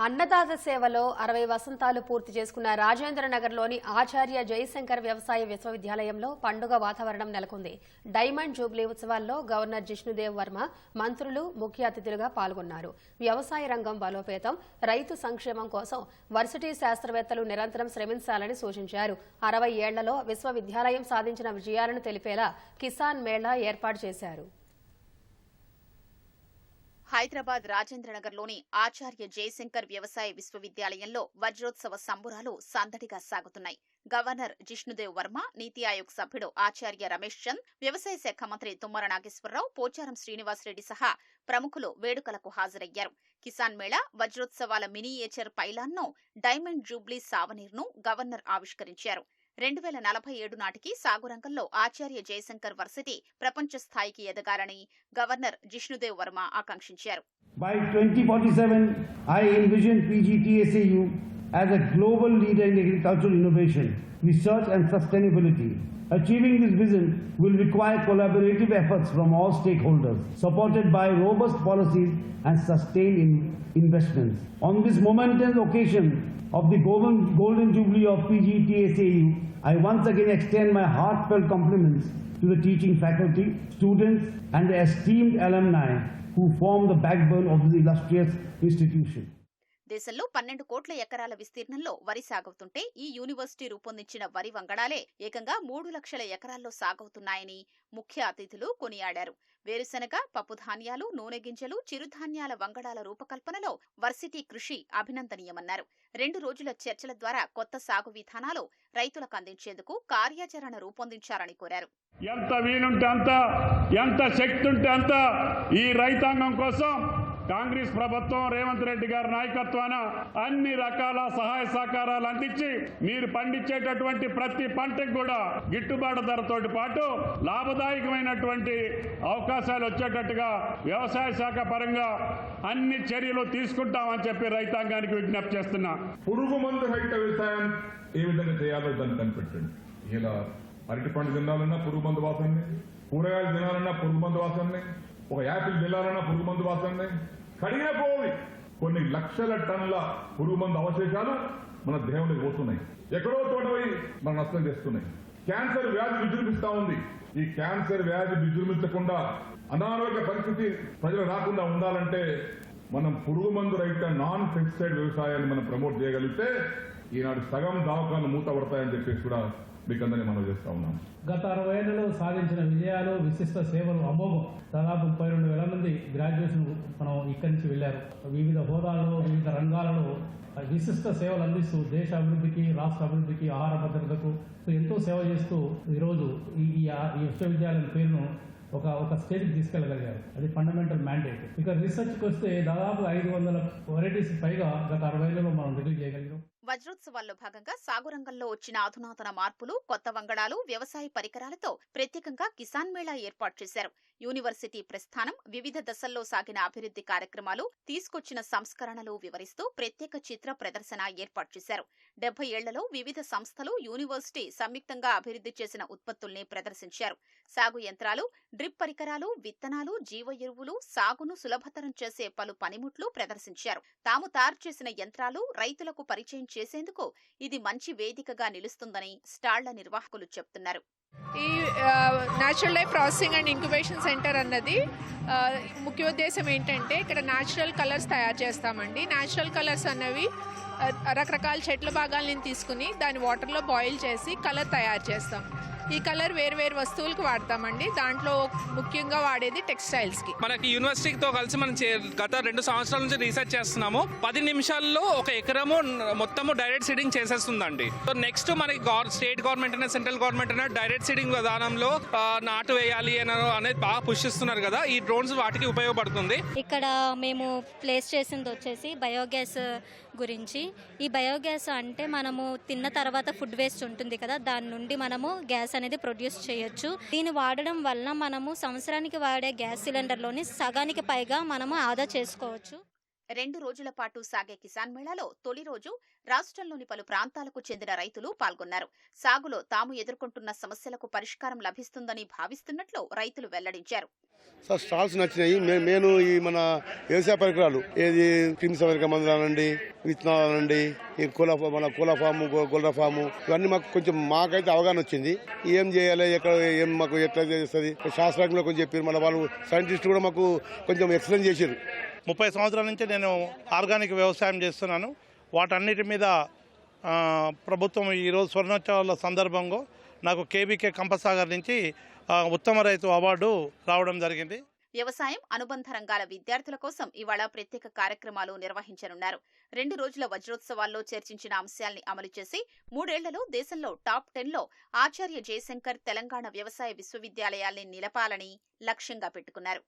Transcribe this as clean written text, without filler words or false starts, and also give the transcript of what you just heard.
అన్నదాత సేవలో 60 వసంతాలు పూర్తి చేసుకున్న రాజేంద్రనగర్లోని ఆచార్య జయశంకర్ వ్యవసాయ విశ్వవిద్యాలయంలో పండుగ వాతావరణం నెలకొంది. డైమండ్ జూబ్లీ ఉత్సవాల్లో గవర్నర్ జిష్ణుదేవ్ వర్మ, మంత్రులు ముఖ్య అతిథులుగా పాల్గొన్నారు. వ్యవసాయ రంగం బలోపేతం, రైతు సంక్షేమం కోసం వర్సిటీ శాస్త్రవేత్తలు నిరంతరం శ్రమించాలని సూచించారు. 60 ఏళ్లలో విశ్వవిద్యాలయం సాధించిన విజయాలను తెలిపేలా కిసాన్ మేళా ఏర్పాటు చేశారు. హైదరాబాద్ రాజేంద్రనగర్లోని ఆచార్య జయశంకర్ వ్యవసాయ విశ్వవిద్యాలయంలో వజ్రోత్సవ సంబురాలు సందడిగా సాగుతున్నాయి. గవర్నర్ జిష్ణుదేవ్ వర్మ, నీతి ఆయోగ్ సభ్యుడు ఆచార్య రమేష్ చంద్, వ్యవసాయ శాఖ మంత్రి తుమ్మల నాగేశ్వరరావు, పోచారం శ్రీనివాసరెడ్డి సహా ప్రముఖులు వేడుకలకు హాజరయ్యారు. కిసాన్ మేళా, వజ్రోత్సవాల మినియేచర్ పైలాన్ను, డైమండ్ జూబ్లీ సావనీర్ను గవర్నర్ ఆవిష్కరించారు. 2047 నాటికి సాగు రంగంలో ఆచార్య జయశంకర్ వర్సిటీ ప్రపంచ స్థాయికి ఎదగాలని గవర్నర్ జిష్ణుదేవ్ వర్మ ఆకాంక్షించారు. By 2047, I envision PGTSAU as a global leader in agricultural innovation, research and sustainability. Achieving this vision will require collaborative efforts from all stakeholders, supported by robust policies and sustained investments. On this momentous occasion of the Golden Jubilee of PGTSAU, I once again extend my heartfelt compliments to the teaching faculty, students and the esteemed alumni who form the backbone of this illustrious institution. దేశంలో 12 కోట్ల ఎకరాల విస్తీర్ణంలో వరి సాగవుతుంటే ఈ university రూపొందించిన వరి వంగడాలే ఏకంగా 3 లక్షల ఎకరాల్లో సాగవుతున్నాయని ముఖ్య అతిథులు కొనియాడారు. వేరుశనగ, పప్పు ధాన్యాలు, నూనె గింజలు, చిరుధాన్యాల వంగడాల రూపకల్పనలో వర్సిటీ కృషి అభినందనీయమన్నారు. 2 రోజుల చర్చల ద్వారా కొత్త సాగు విధానాలు రైతులకు అందించేందుకు కార్యాచరణ రూపొందించారని కోరారు. ఎంత వీలుంటే అంత, ఎంత శక్తి ఉంటే అంత ఈ రైతాంగం కోసం కాంగ్రెస్ ప్రభుత్వం రేవంత్ రెడ్డి గారి నాయకత్వాన అన్ని రకాల సహాయ సహకారాలు అందించి మీరు పండించేటటువంటి ప్రతి పంటకు కూడా గిట్టుబాటు ధరతోటి పాటు లాభదాయకమైనటువంటి అవకాశాలు వచ్చేటట్టుగా వ్యవసాయ శాఖ పరంగా అన్ని చర్యలు తీసుకుంటామని చెప్పి రైతాంగానికి విజ్ఞప్తి చేస్తున్నా. పురుగు మందు రహిత వ్యవసాయం ఏ విధంగా చేయాలో దాన్ని కనిపెట్టండి. ఇలా అరటి పండు తినాలన్నా పురుగు మందు వాసనని, కూరగాయలు తినాలన్నా పురుగు మందు వాసనని, ఒక యాపిల్ తినాలన్నా పురుగు మందు వాసనని, కడిగిన పోవి కొన్ని లక్షల టన్నుల పురుగు మందు అవశేషాలు మన దేహంలోకి పోతున్నాయి. ఎక్కడో తోట పోయి మన నష్టం చేస్తున్నాయి. క్యాన్సర్ వ్యాధి విజృంభిస్తా ఉంది. ఈ క్యాన్సర్ వ్యాధి విజృంభించకుండా, అనారోగ్య పరిస్థితి ప్రజలు రాకుండా ఉండాలంటే మనం పురుగు మందు రహిత నాన్ పెస్టిసైడ్ వ్యవసాయాన్ని మనం ప్రమోట్ చేయగలిగితే ఈనాడు సగం దవాఖానాలు మూతపడతాయని చెప్పేసి కూడా మీకు అందరినీ మనం చేస్తా ఉన్నాం. గత 60 ఏళ్లలో సాధించిన విజయాలు, విశిష్ట సేవలు అమోఘం. దాదాపు 32,000 మంది గ్రాడ్యుయేషన్ మనం ఇక్కడి నుంచి వెళ్లారు. వివిధ హోదాల్లో, వివిధ రంగాలలో విశిష్ట సేవలు అందిస్తూ దేశ అభివృద్ధికి, రాష్ట్ర అభివృద్ధికి, ఆహార భద్రతకు ఎంతో సేవ చేస్తూ ఈరోజు ఈ విశ్వవిద్యాలయం పేరును ఒక స్టేజ్కి తీసుకెళ్లగలిగారు. అది ఫండమెంటల్ మ్యాండేట్. ఇక రీసెర్చ్కి వస్తే దాదాపు 500 వెరైటీస్ పైగా గత 60 ఏళ్లలో మనం రిలీజ్ చేయగలిగాం. వజ్రోత్సవాల్లో భాగంగా సాగు రంగంలో వచ్చిన అధునాతన మార్పులు, కొత్త వంగడాలు, వ్యవసాయ పరికరాలతో ప్రత్యేకంగా కిసాన్ మేళా ఏర్పాటు చేశారు. యూనివర్సిటీ ప్రస్థానం, వివిధ దశల్లో సాగిన అభివృద్ధి కార్యక్రమాలు, తీసుకొచ్చిన సంస్కరణలు వివరిస్తూ ప్రత్యేక చిత్ర ప్రదర్శన ఏర్పాటు చేశారు. 70 ఏళ్లలో వివిధ సంస్థలు, యూనివర్సిటీ సంయుక్తంగా అభివృద్ధి చేసిన ఉత్పత్తుల్ని ప్రదర్శించారు. సాగు యంత్రాలు, డ్రిప్ పరికరాలు, విత్తనాలు, జీవ ఎరువులు, సాగును సులభతరం చేసే పలు పనిముట్లు ప్రదర్శించారు. తాము తయారు చేసిన యంత్రాలు రైతులకు పరిచయం చేసేందుకు ఇది మంచి వేదికగా నిలుస్తుందని స్టాళ్ల నిర్వాహకులు చెప్తున్నారు. ఈ natural life processing and incubation centre అన్నది ముఖ్య ఉద్దేశం ఏంటంటే ఇక్కడ న్యాచురల్ కలర్స్ తయారు చేస్తామండి. న్యాచురల్ కలర్స్ అన్నవి రకరకాల చెట్ల భాగాలను తీసుకుని దాన్ని వాటర్లో బాయిల్ చేసి కలర్ తయారు చేస్తాం. ఈ కలర్ వేరు వస్తువులకు వాడతామండి. దాంట్లో ముఖ్యంగా వాడేది టెక్స్టైల్స్కి. మనకి యూనివర్సిటీతో కలిసి మనం గత 2 సంవత్సరాల నుంచి రీసెర్చ్ చేస్తున్నాము. 10 నిమిషాల్లో 1 ఎకరము మొత్తము డైరెక్ట్ సీడింగ్ చేసేస్తుందండి. సో నెక్స్ట్ మనకి స్టేట్ గవర్నమెంట్ అయినా సెంట్రల్ గవర్నమెంట్ అయినా డైరెక్ట్ సీడింగ్ విధానంలో నాటు వేయాలి అనేది బాగా పుష్ చేస్తున్నారు కదా. ఈ డ్రోన్స్ వాటికి ఉపయోగపడుతుంది. ఇక్కడ మేము ప్లేస్ చేసింది వచ్చేసి బయోగ్యాస్ గురించి. ఈ బయోగ్యాస్ అంటే మనము తిన్న తర్వాత ఫుడ్ వేస్ట్ ఉంటుంది కదా, దాని నుండి మనము గ్యాస్ అనేది ప్రొడ్యూస్ చేయొచ్చు. దీన్ని వాడడం వల్ల మనము సంవత్సరానికి వాడే గ్యాస్ సిలిండర్లోని సగానికి పైగా మనము ఆదా చేసుకోవచ్చు. 2 రోజుల పాటు సాగే కిసాన్ మేళాలో తొలి రోజు రాష్ట్రంలోని పలు ప్రాంతాలకు చెందిన రైతులు పాల్గొన్నారు. సాగులో తాము ఎదుర్కొంటున్న సమస్యలకు పరిష్కారం లభిస్తుందని భావిస్తున్నట్లు రైతులు వెల్లడించారు. సార్ స్టాల్స్ నచ్చినాయి. నేను ఈ మన వ్యవసాయ పరికరాలు ఏది క్రిమ్స్ అమెరికా మందులు అనండి, విత్తనాలు అనండి, ఈ మన కోళ్ళ ఫాము, గొర్రెల ఫాము, ఇవన్నీ మాకైతే అవగాహన వచ్చింది. ఏం చేయాలి, ఎక్కడ ఏం మాకు ఎట్లా చేస్తుంది శాస్త్రజ్ఞులు కొంచెం చెప్పారు. మన వాళ్ళు సైంటిస్ట్ కూడా మాకు కొంచెం ఎక్స్ప్లెయిన్ చేశారు. 30 సంవత్సరాల నుంచి నేను ఆర్గానిక్ వ్యవసాయం చేస్తున్నాను. వాటన్నిటి మీద ప్రభుత్వం ఈరోజు స్వర్ణోత్సవాల సందర్భంగా నాకు కేబీకే కంపసాగర్ నుంచి ఉత్తమ రైతు అవార్డు రావడం జరిగింది. వ్యవసాయం అనుబంధ రంగాల విద్యార్థుల కోసం ఇవాళ ప్రత్యేక కార్యక్రమాలు నిర్వహించనున్నారు. 2 రోజుల వజ్రోత్సవాల్లో చర్చించిన అంశాల్ని అమలు చేసి 3 ఏళ్లలో దేశంలో టాప్ 10లో ఆచార్య జయశంకర్ తెలంగాణ వ్యవసాయ విశ్వవిద్యాలయాల్ని నిలపాలని లక్ష్యంగా పెట్టుకున్నారు.